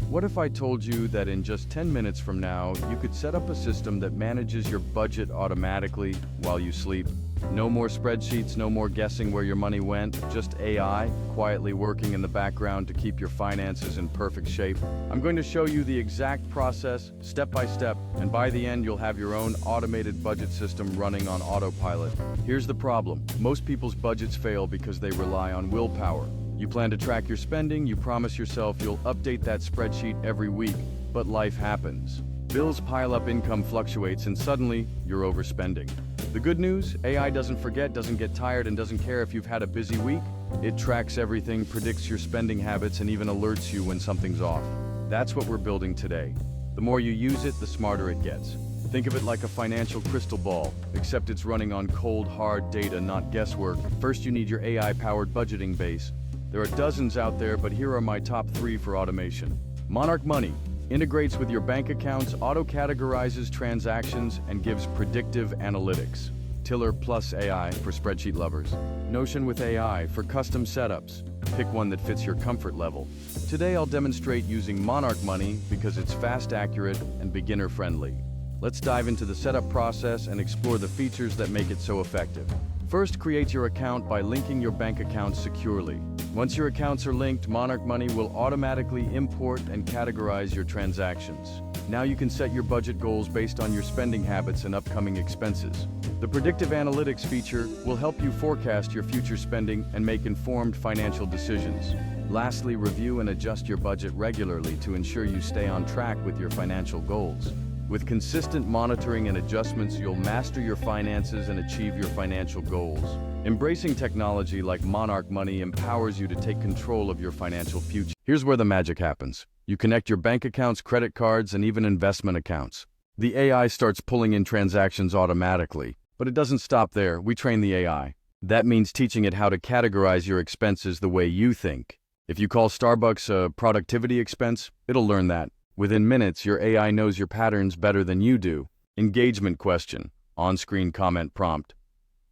What if I told you that in just 10 minutes from now, you could set up a system that manages your budget automatically while you sleep? No more spreadsheets, no more guessing where your money went, just AI quietly working in the background to keep your finances in perfect shape. I'm going to show you the exact process, step by step, and by the end you'll have your own automated budget system running on autopilot. Here's the problem. Most people's budgets fail because they rely on willpower. You plan to track your spending, you promise yourself you'll update that spreadsheet every week, but life happens. Bills pile up, income fluctuates, and suddenly, you're overspending. The good news, AI doesn't forget, doesn't get tired, and doesn't care if you've had a busy week. It tracks everything, predicts your spending habits, and even alerts you when something's off. That's what we're building today. The more you use it, the smarter it gets. Think of it like a financial crystal ball, except it's running on cold, hard data, not guesswork. First, you need your AI-powered budgeting base. There are dozens out there, but here are my top 3 for automation. Monarch Money integrates with your bank accounts, auto-categorizes transactions, and gives predictive analytics. Tiller Plus AI for spreadsheet lovers. Notion with AI for custom setups. Pick one that fits your comfort level. Today I'll demonstrate using Monarch Money because it's fast, accurate, and beginner-friendly. Let's dive into the setup process and explore the features that make it so effective. First, create your account by linking your bank accounts securely. Once your accounts are linked, Monarch Money will automatically import and categorize your transactions. Now you can set your budget goals based on your spending habits and upcoming expenses. The predictive analytics feature will help you forecast your future spending and make informed financial decisions. Lastly, review and adjust your budget regularly to ensure you stay on track with your financial goals. With consistent monitoring and adjustments, you'll master your finances and achieve your financial goals. Embracing technology like Monarch Money empowers you to take control of your financial future. Here's where the magic happens. You connect your bank accounts, credit cards, and even investment accounts. The AI starts pulling in transactions automatically, but it doesn't stop there. We train the AI. That means teaching it how to categorize your expenses the way you think. If you call Starbucks a productivity expense, it'll learn that. Within minutes, your AI knows your patterns better than you do. Engagement question, on-screen comment prompt.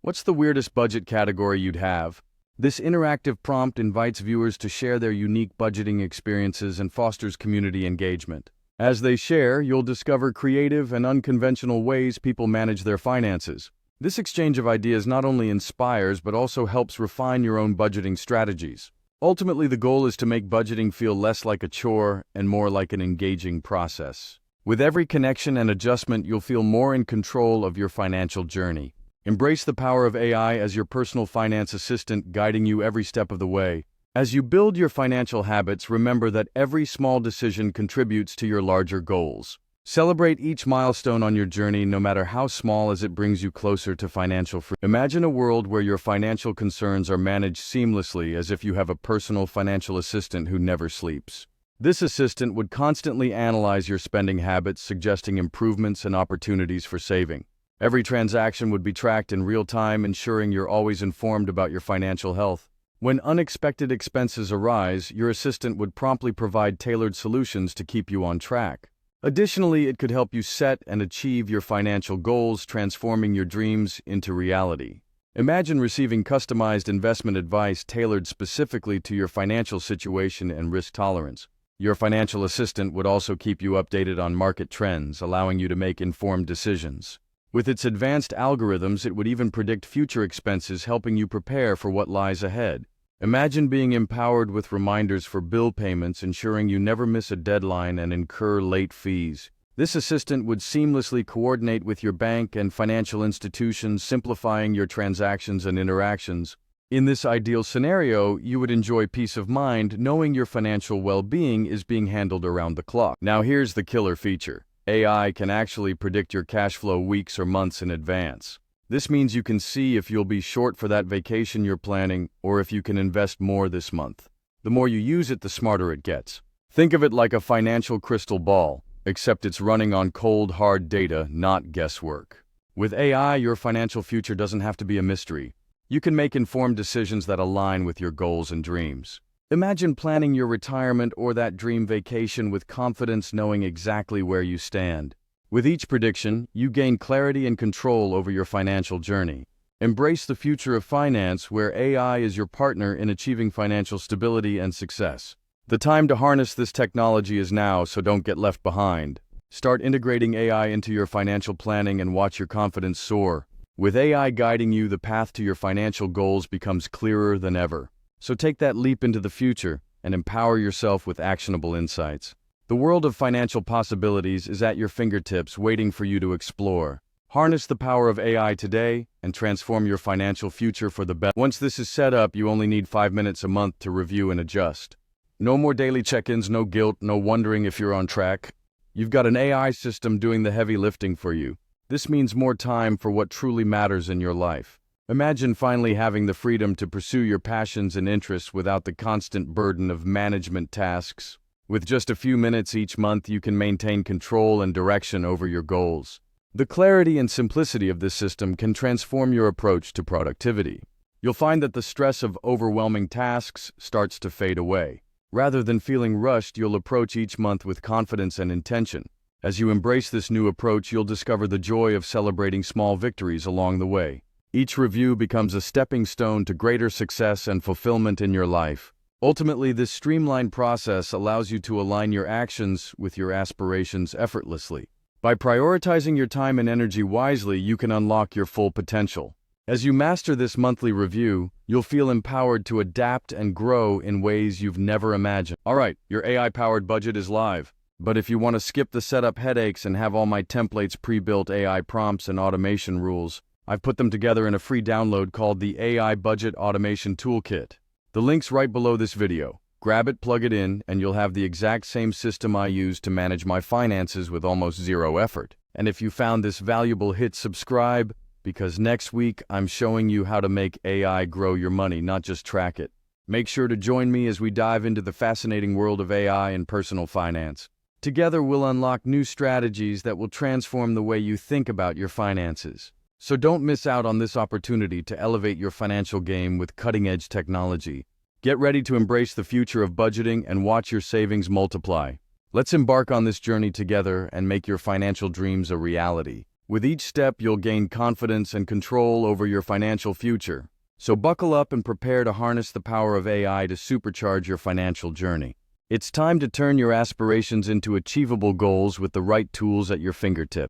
What's the weirdest budget category you'd have? This interactive prompt invites viewers to share their unique budgeting experiences and fosters community engagement. As they share, you'll discover creative and unconventional ways people manage their finances. This exchange of ideas not only inspires but also helps refine your own budgeting strategies. Ultimately, the goal is to make budgeting feel less like a chore and more like an engaging process. With every connection and adjustment, you'll feel more in control of your financial journey. Embrace the power of AI as your personal finance assistant, guiding you every step of the way. As you build your financial habits, remember that every small decision contributes to your larger goals. Celebrate each milestone on your journey, no matter how small, as it brings you closer to financial freedom. Imagine a world where your financial concerns are managed seamlessly, as if you have a personal financial assistant who never sleeps. This assistant would constantly analyze your spending habits, suggesting improvements and opportunities for saving. Every transaction would be tracked in real time, ensuring you're always informed about your financial health. When unexpected expenses arise, your assistant would promptly provide tailored solutions to keep you on track. Additionally, it could help you set and achieve your financial goals, transforming your dreams into reality. Imagine receiving customized investment advice tailored specifically to your financial situation and risk tolerance. Your financial assistant would also keep you updated on market trends, allowing you to make informed decisions. With its advanced algorithms, it would even predict future expenses, helping you prepare for what lies ahead. Imagine being empowered with reminders for bill payments, ensuring you never miss a deadline and incur late fees. This assistant would seamlessly coordinate with your bank and financial institutions, simplifying your transactions and interactions. In this ideal scenario, you would enjoy peace of mind knowing your financial well-being is being handled around the clock. Now here's the killer feature. AI can actually predict your cash flow weeks or months in advance. This means you can see if you'll be short for that vacation you're planning, or if you can invest more this month. The more you use it, the smarter it gets. Think of it like a financial crystal ball, except it's running on cold, hard data, not guesswork. With AI, your financial future doesn't have to be a mystery. You can make informed decisions that align with your goals and dreams. Imagine planning your retirement or that dream vacation with confidence, knowing exactly where you stand. With each prediction, you gain clarity and control over your financial journey. Embrace the future of finance, where AI is your partner in achieving financial stability and success. The time to harness this technology is now, so don't get left behind. Start integrating AI into your financial planning and watch your confidence soar. With AI guiding you, the path to your financial goals becomes clearer than ever. So take that leap into the future and empower yourself with actionable insights. The world of financial possibilities is at your fingertips, waiting for you to explore. Harness the power of AI today and transform your financial future for the best. Once this is set up, you only need 5 minutes a month to review and adjust. No more daily check-ins, no guilt, no wondering if you're on track. You've got an AI system doing the heavy lifting for you. This means more time for what truly matters in your life. Imagine finally having the freedom to pursue your passions and interests without the constant burden of management tasks. With just a few minutes each month, you can maintain control and direction over your goals. The clarity and simplicity of this system can transform your approach to productivity. You'll find that the stress of overwhelming tasks starts to fade away. Rather than feeling rushed, you'll approach each month with confidence and intention. As you embrace this new approach, you'll discover the joy of celebrating small victories along the way. Each review becomes a stepping stone to greater success and fulfillment in your life. Ultimately, this streamlined process allows you to align your actions with your aspirations effortlessly. By prioritizing your time and energy wisely, you can unlock your full potential. As you master this monthly review, you'll feel empowered to adapt and grow in ways you've never imagined. All right, your AI-powered budget is live. But if you want to skip the setup headaches and have all my templates pre-built AI prompts and automation rules, I've put them together in a free download called the AI Budget Automation Toolkit. The link's right below this video. Grab it, plug it in, and you'll have the exact same system I use to manage my finances with almost zero effort. And if you found this valuable, hit subscribe, because next week I'm showing you how to make AI grow your money, not just track it. Make sure to join me as we dive into the fascinating world of AI and personal finance. Together, we'll unlock new strategies that will transform the way you think about your finances. So don't miss out on this opportunity to elevate your financial game with cutting-edge technology. Get ready to embrace the future of budgeting and watch your savings multiply. Let's embark on this journey together and make your financial dreams a reality. With each step, you'll gain confidence and control over your financial future. So buckle up and prepare to harness the power of AI to supercharge your financial journey. It's time to turn your aspirations into achievable goals with the right tools at your fingertips.